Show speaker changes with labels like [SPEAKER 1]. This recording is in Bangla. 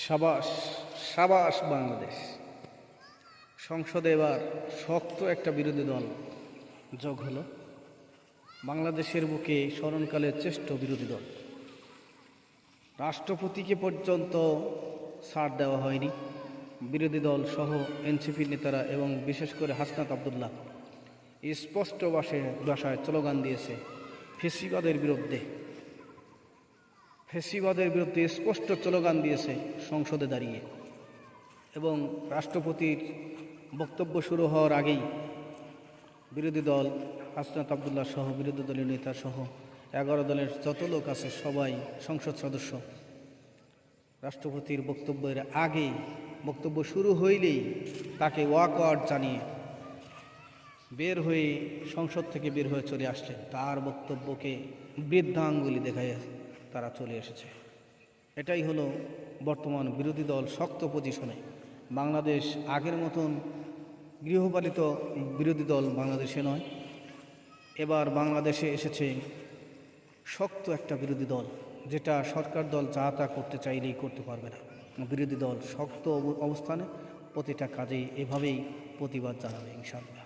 [SPEAKER 1] সাবাস সাবাস বাংলাদেশ। সংসদে এবার শক্ত একটা বিরোধী দল যোগ হলো। বাংলাদেশের বুকে স্মরণকালের শ্রেষ্ঠ বিরোধী দল। রাষ্ট্রপতিকে পর্যন্ত ছাড় দেওয়া হয়নি। বিরোধী দল সহ এনসিপির নেতারা এবং বিশেষ করে হাসনাত আবদুল্লাহ স্পষ্ট ভাষায় স্লোগান দিয়েছে ফ্যাসিবাদের বিরুদ্ধে স্পষ্ট স্লোগান দিয়েছে সংসদে দাঁড়িয়ে। এবং রাষ্ট্রপতির বক্তব্য শুরু হওয়ার আগেই বিরোধী দল হাসনাত আবদুল্লাহ সহ বিরোধী দলীয় নেতা সহ 11 দলের যত লোক আছে সবাই সংসদ সদস্য রাষ্ট্রপতির বক্তব্যের আগেই বক্তব্য শুরু হইলেই তাকে ওয়াকআউট জানিয়ে সংসদ থেকে বের হয়ে চলে আসলেন। তার বক্তব্যকে বৃদ্ধাঙ্গুলি দেখায় তারা চলে এসেছে। এটাই হলো বর্তমান বিরোধী দল শক্ত পজিশনে। বাংলাদেশ আগের মতন গৃহপালিত বিরোধী দল বাংলাদেশে নয়, এবার বাংলাদেশে এসেছে শক্ত একটা বিরোধী দল, যেটা সরকার দল যা তা করতে চাইলেই করতে পারবে না। বিরোধী দল শক্ত অবস্থানে প্রতিটা কাজেই এভাবেই প্রতিবাদ জানাবে ইনশাআল্লাহ।